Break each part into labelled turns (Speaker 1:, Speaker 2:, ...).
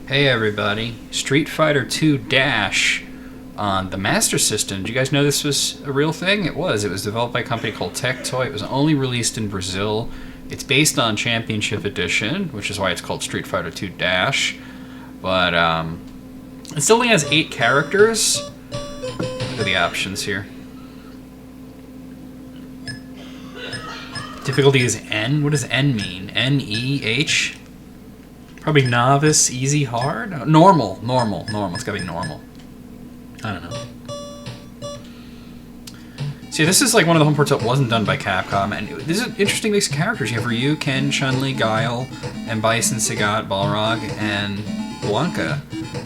Speaker 1: Hey everybody, Street Fighter 2 Dash on the Master System. Did you guys know this was a real thing? It was. It was developed by a company called Tectoy. It was only released in Brazil. It's based on Championship Edition, which is why it's called Street Fighter 2 Dash. But it still only has 8 characters. Look at the options here. Difficulty is N. What does N mean? N-E-H? Probably novice, easy, hard? Normal. It's gotta be normal. I don't know. See, this is like one of the home ports that wasn't done by Capcom, and this is an interesting mix of characters. You have Ryu, Ken, Chun-Li, Guile, and Bison, Sagat, Balrog, and Blanka.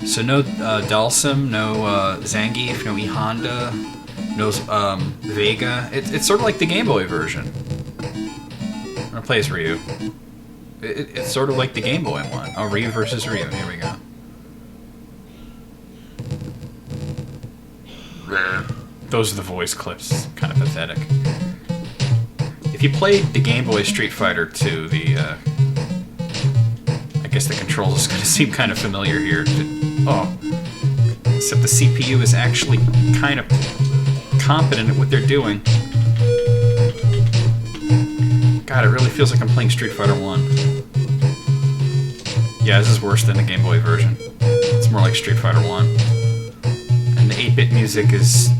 Speaker 1: So no Dalsum, no Zangief, no E Honda, no Vega. It's sort of like the Game Boy version. I'm gonna play as Ryu. It's sort of like the Game Boy one. Oh, Ryu versus Ryu. Here we go. Those are the voice clips. Kind of pathetic. If you played the Game Boy Street Fighter 2, I guess the controls is going to seem kind of familiar here. Oh. Except the CPU is actually kind of competent at what they're doing. God, it really feels like I'm playing Street Fighter 1. Yeah, this is worse than the Game Boy version. It's more like Street Fighter 1. And the 8-bit music is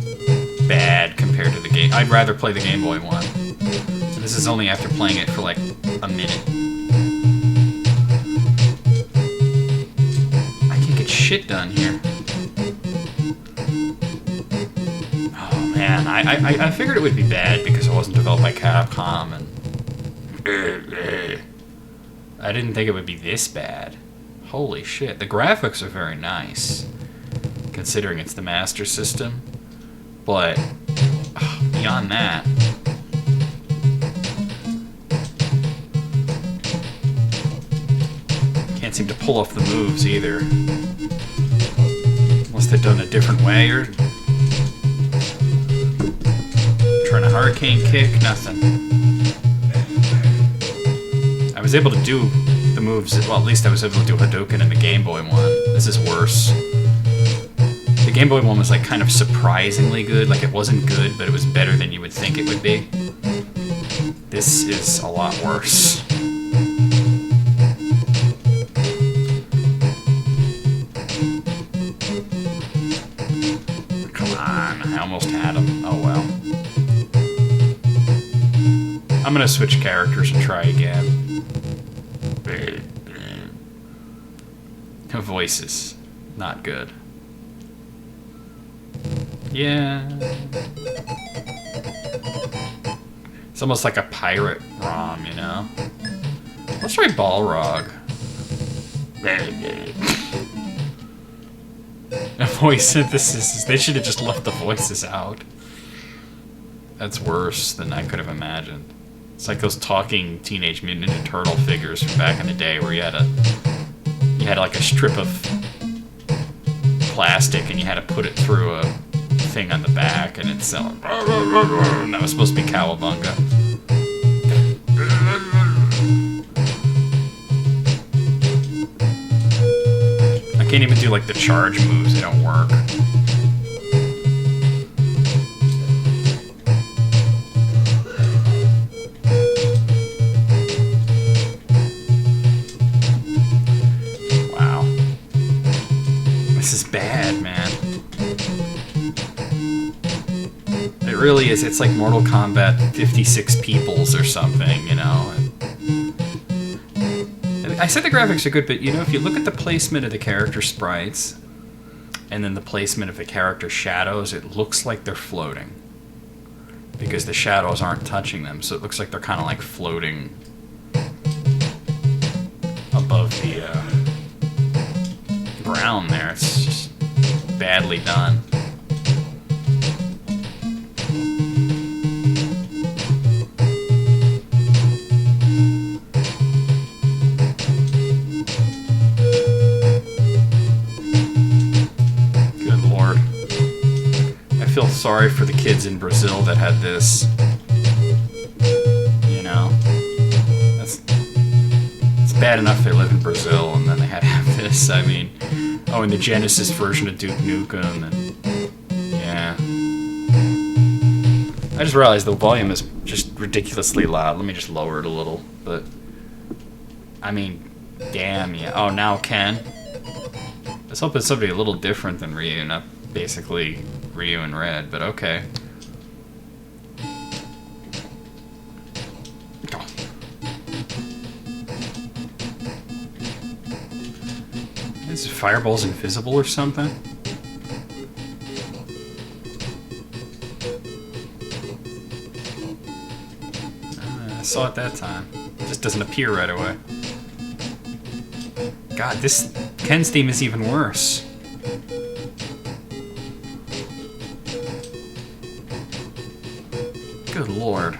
Speaker 1: bad compared to the game. I'd rather play the Game Boy one. So this is only after playing it for like a minute. I can't get shit done here. Oh man, I figured it would be bad because it wasn't developed by Capcom and I didn't think it would be this bad. Holy shit. The graphics are very nice, considering it's the Master System. But, beyond that... Can't seem to pull off the moves either. Unless they're done a different way or... Trying a hurricane kick, nothing. I was able to do the moves, well, at least I was able to do Hadouken in the Game Boy one. This is worse. The Game Boy one was like kind of surprisingly good, like it wasn't good, but it was better than you would think it would be. This is a lot worse. Come on, I almost had him. Oh well. I'm gonna switch characters and try again. Voices, not good. Yeah. It's almost like a pirate ROM, you know? Let's try Balrog. Voice synthesis. They should have just left the voices out. That's worse than I could have imagined. It's like those talking Teenage Mutant Ninja Turtle figures from back in the day where you had like a strip of plastic and you had to put it through a thing on the back and it's and that was supposed to be Cowabunga. I can't even do like the charge moves, they don't work. This is bad, man. It really is. It's like Mortal Kombat 56 peoples or something, you know? I said the graphics are good, but you know, if you look at the placement of the character sprites and then the placement of the character shadows, it looks like they're floating. Because the shadows aren't touching them, so it looks like they're kind of like floating above the ground there. It's just badly done. Good lord. I feel sorry for the kids in Brazil that had this. You know? It's bad enough they live in Brazil and then they had to have this. guess. I mean, oh, and the Genesis version of Duke Nukem, and yeah. I just realized the volume is just ridiculously loud. Let me just lower it a little, but I mean, damn, yeah. Oh, now Ken. Let's hope it's somebody a little different than Ryu, not basically Ryu in red, but okay. Oh. Is Fireball's invisible or something? I saw it that time. It just doesn't appear right away. God, this Ken's theme is even worse. Good lord.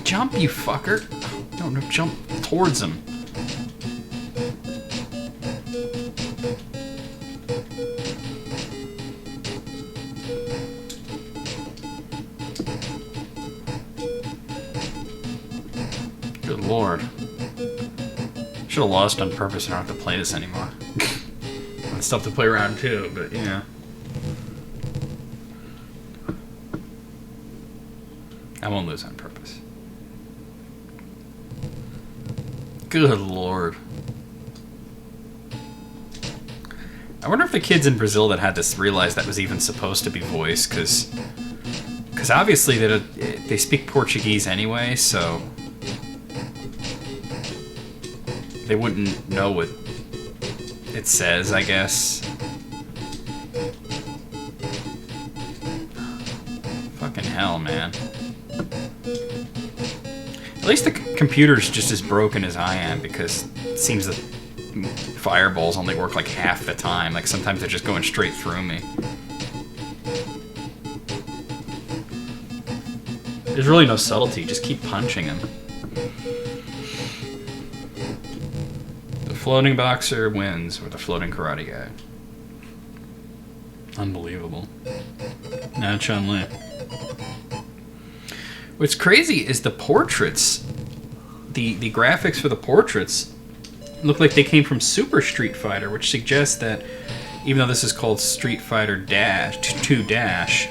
Speaker 1: Jump, you fucker. No, jump towards him. Good lord. Should have lost on purpose and I don't have to play this anymore. It's stuff to play around too, but yeah. I won't lose on purpose. Good lord. I wonder if the kids in Brazil that had this realized that was even supposed to be voice, because obviously they speak Portuguese anyway, so they wouldn't know what it says, I guess. Fucking hell, man. At least the computer's just as broken as I am, because it seems that fireballs only work like half the time. Like sometimes they're just going straight through me. There's really no subtlety, just keep punching him. The floating boxer wins with the floating karate guy. Unbelievable. Now Chun-Li. What's crazy is the portraits, the graphics for the portraits look like they came from Super Street Fighter, which suggests that even though this is called Street Fighter 2 Dash,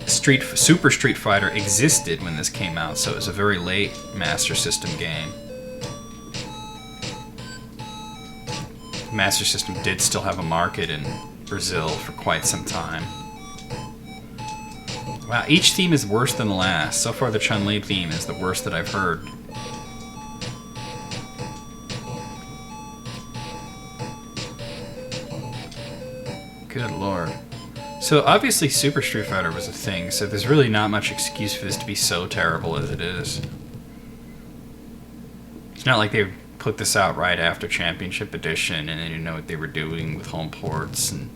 Speaker 1: Super Street Fighter existed when this came out, so it was a very late Master System game. Master System did still have a market in Brazil for quite some time. Wow, each theme is worse than the last. So far the Chun-Li theme is the worst that I've heard. Good lord. So obviously Super Street Fighter was a thing, so there's really not much excuse for this to be so terrible as it is. It's not like they put this out right after Championship Edition and they didn't know what they were doing with home ports, and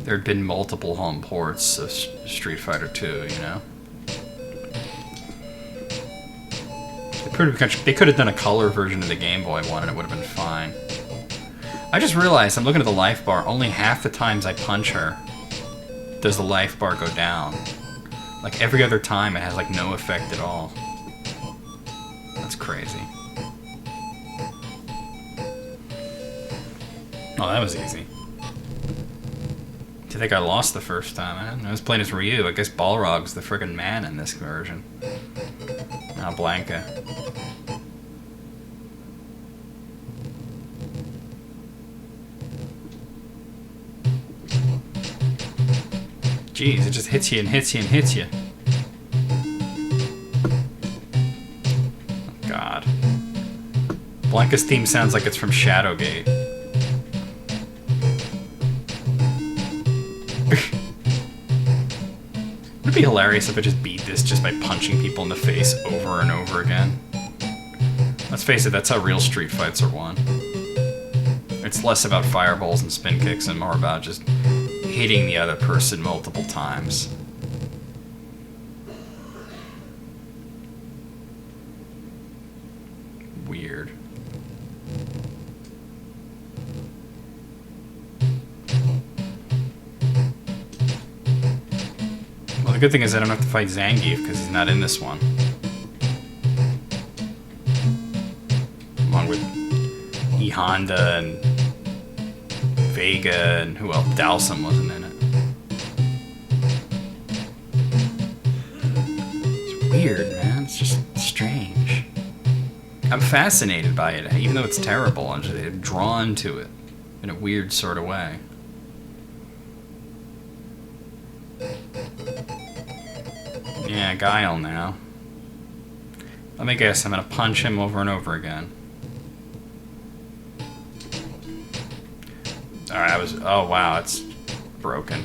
Speaker 1: there had been multiple home ports of Street Fighter 2, you know? They could have done a color version of the Game Boy one and it would have been fine. I just realized, I'm looking at the life bar, only half the times I punch her does the life bar go down. Like every other time it has like no effect at all. That's crazy. Oh, that was easy. I think I lost the first time. I was playing as Ryu. I guess Balrog's the friggin' man in this version. Now Blanca. Jeez, it just hits you and hits you and hits you. Oh, God. Blanca's theme sounds like it's from Shadowgate. It'd be hilarious if I just beat this just by punching people in the face over and over again. Let's face it, that's how real street fights are won. It's less about fireballs and spin kicks and more about just hitting the other person multiple times. Weird. Well, the good thing is I don't have to fight Zangief because he's not in this one. Come on, with E Honda and Vega and who else? Dowsum wasn't in it. It's weird, man. It's just strange. I'm fascinated by it, even though it's terrible. I'm just drawn to it in a weird sort of way. Yeah, Guile now. Let me guess, I'm gonna punch him over and over again. Alright, oh wow, it's broken.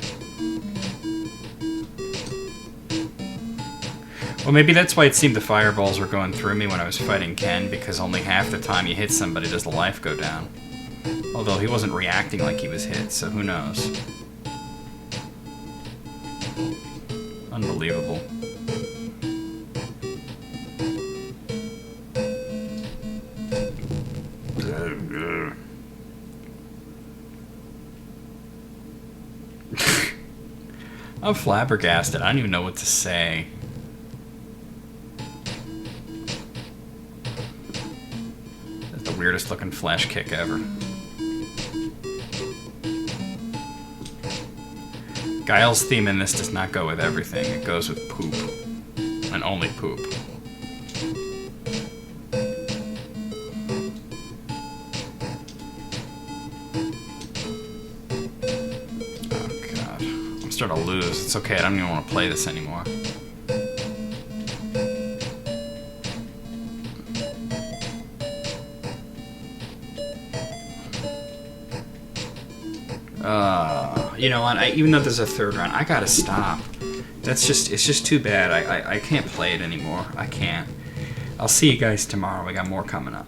Speaker 1: Well, maybe that's why it seemed the fireballs were going through me when I was fighting Ken, because only half the time you hit somebody does the life go down. Although he wasn't reacting like he was hit, so who knows. Unbelievable. I'm flabbergasted. I don't even know what to say. That's the weirdest looking flash kick ever. Guile's theme in this does not go with everything. It goes with poop. And only poop. To lose. It's okay, I don't even want to play this anymore. You know what, even though there's a third round, I gotta stop. It's just too bad. I can't play it anymore. I can't. I'll see you guys tomorrow. We got more coming up.